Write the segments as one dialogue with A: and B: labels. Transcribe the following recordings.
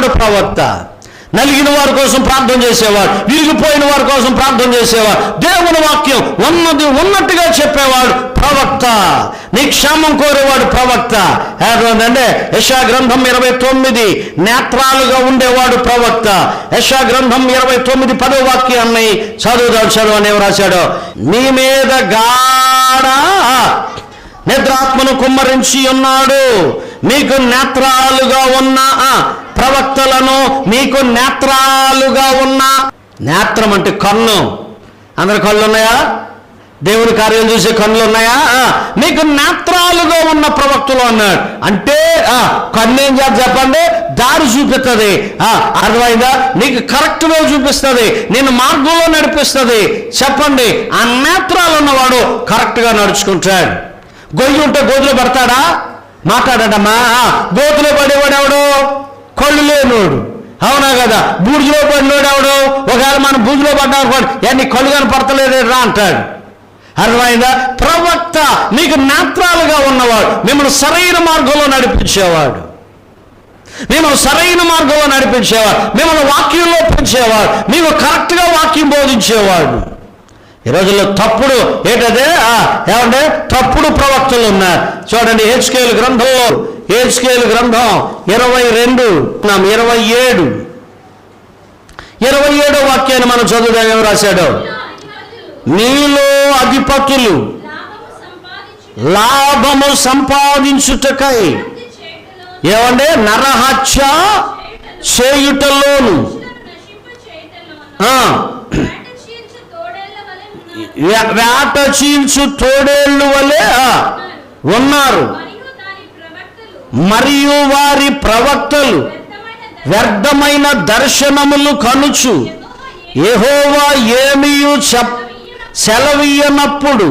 A: చేసేవాడు ప్రవక్త. నలిగిన వారి కోసం ప్రార్థన చేసేవాడు, విరిగిపోయిన వారి కోసం ప్రార్థన చేసేవాడు, దేవుని వాక్యం ఉన్నది ఉన్నట్టుగా చెప్పేవాడు ప్రవక్త. నీ క్షేమం కోరేవాడు ప్రవక్త. అంటే యెషయా గ్రంథం 29 నేత్రాలుగా ఉండేవాడు ప్రవక్త. యెషయా గ్రంథం 29 10వ వాక్యాన్ని చదువుని ఏం రాశాడో, నీ మీద గాఢ నిద్రాత్మను కుమ్మరించి ఉన్నాడు, మీకు నేత్రాలుగా ఉన్న ప్రవక్తలను, మీకు నేత్రాలుగా ఉన్న, నేత్రం అంటే కన్ను. అందరి కళ్ళు ఉన్నాయా? దేవుని కార్యం చూసే కన్నులు ఉన్నాయా? మీకు నేత్రాలుగా ఉన్న ప్రవక్తలు అన్నాడు. అంటే కన్ను ఏం చేత చెప్పండి? దారి చూపిస్తుంది. అర్థమైందా? నీకు కరెక్ట్ వే చూపిస్తుంది, నేను మార్గంలో నడిపిస్తుంది. చెప్పండి, ఆ నేత్రాలు ఉన్నవాడు కరెక్ట్గా నడుచుకుంటాడు. గొయ్యి ఉంటే గోతులో పడతాడా? మాట్లాడాడమ్మా. గోతులో పడేవాడు ఎవడు? కళ్ళు లేనోడు. అవునా కదా? బూడిలో పడినోడు ఎవడు? ఒకవేళ మనం బూజులో పడ్డామనుకోండి, నీ కళ్ళు కానీ పడతలేదేరా అంటాడు. అర్థమైందా? ప్రవక్త మీకు నేత్రాలుగా ఉన్నవాడు, మిమ్మల్ని సరైన మార్గంలో నడిపించేవాడు, మిమ్మల్ని సరైన మార్గంలో నడిపించేవాడు, మిమ్మల్ని వాక్యంలో పెంచేవాడు, మీకు కరెక్ట్గా వాక్యం బోధించేవాడు. ఈ రోజుల్లో తప్పుడు ఏంటదే ఏమంటే తప్పుడు ప్రవక్తలు ఉన్నారు. చూడండి, హెచ్కేలు గ్రంథంలో, హెచ్కేలు గ్రంథం 27 వాక్యాన్ని మనం చదువుదాం. ఏం రాశాడు? మీలో అధిపతులు లాభము సంపాదించుటకై ఏమంటే నరహత్య చేయుటలోను వేట చీల్చు తోడేళ్ళు వలె ఉన్నారు, మరియు వారి ప్రవక్తలు వ్యర్థమైన దర్శనములు కనుచు యెహోవా ఏమియు సెలవీయనప్పుడు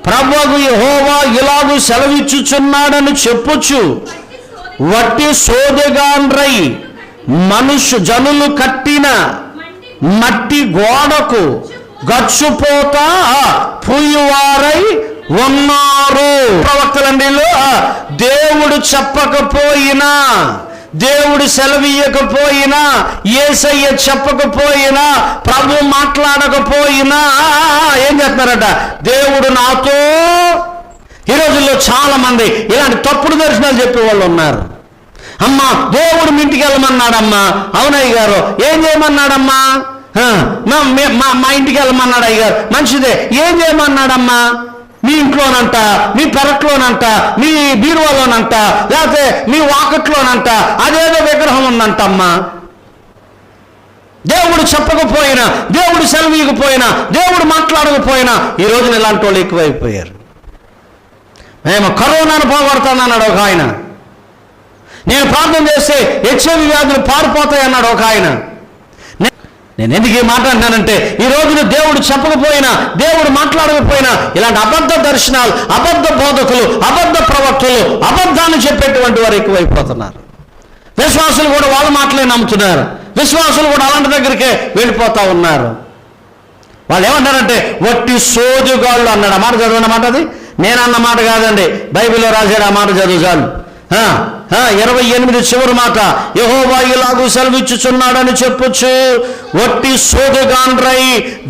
A: ప్రభువు యెహోవా ఇలాగు సెలవిచ్చుచున్నాడని చెప్పుచు వట్టి సోదెగాండ్రై జనులు కట్టిన మట్టి గోడకు గచ్చుపోతా పూయువారై ఉన్నారు. ప్రవక్తలండి, దేవుడు చెప్పకపోయినా, దేవుడు సెలవీయకపోయినా, యేసయ్య చెప్పకపోయినా, ప్రభు మాట్లాడకపోయినా ఏం చేస్తున్నారట? దేవుడు నాతో. ఈ రోజుల్లో చాలా మంది ఇలాంటి తప్పుడు దర్శనాలు చెప్పే వాళ్ళు ఉన్నారు. అమ్మా, దేవుడు మీ ఇంటికి వెళ్ళమన్నాడమ్మా. అవునయ్య గారు, ఏం చేయమన్నాడమ్మా? మా ఇంటికి వెళ్ళమన్నాడు అయ్యగారు. మంచిదే, ఏం చేయమన్నాడమ్మా? మీ ఇంట్లోనంట, మీ పెరట్లోనంట, మీ బీరువాలోనంట, లేకపోతే మీ వాకట్లోనంట అదేదో విగ్రహం ఉందంటమ్మా. దేవుడు చెప్పకపోయినా, దేవుడు సెలవీయకపోయినా, దేవుడు మాట్లాడకపోయినా ఈ రోజున ఇలాంటి వాళ్ళు ఎక్కువైపోయారు. మేము కరోనాను పోగొడతానన్నాడు ఒక ఆయన. నేను ప్రార్థన చేస్తే హెచ్ఐవి వ్యాధులు పారిపోతాయి అన్నాడు ఒక ఆయన. నేను ఎందుకు ఈ మాట అంటున్నానంటే, ఈ రోజున దేవుడు చెప్పకపోయినా, దేవుడు మాట్లాడకపోయినా ఇలాంటి అబద్ధ దర్శనాలు, అబద్ధ బోధకులు, అబద్ధ ప్రవక్తలు, అబద్ధాన్ని చెప్పేటువంటి వారు ఎక్కువైపోతున్నారు. విశ్వాసులు కూడా వాళ్ళ మాటలే నమ్ముతున్నారు. విశ్వాసులు కూడా అలాంటి దగ్గరికే వెళ్ళిపోతా ఉన్నారు. వాళ్ళు ఏమంటారంటే వట్టి సోజుగాళ్ళు అన్నాడు. ఆ మాట చదవన్నమాట, అది నేను అన్న మాట కాదండి, బైబిల్లో రాశాడు. ఆ మాట చదువు చాలు. 28 చివరి మాట, యెహోవా ఇలాగు సెలవిచ్చుచున్నాడని చెప్పొచ్చు, వట్టి సోదగాండ్రై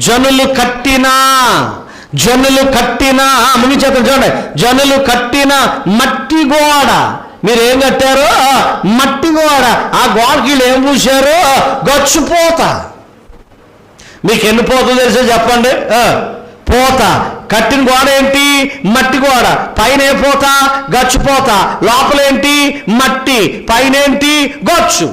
A: జనులు కట్టిన ముగిచేత చూడండి, జనులు కట్టిన మట్టి గోడ. మీరు ఏం కట్టారు? మట్టి గోడ. ఆ గోడకి వీళ్ళు ఏం పూసారు? గచ్చుపోత. మీకు ఎన్ని పోతలు తెలిసే చెప్పండి? పోత. కట్టిన గోడ ఏంటి? మట్టి గోడ. పైన ఏ పోత? గచ్చుపోత. లోపలేంటి? మట్టి. పైన ఏంటి? గచ్చు.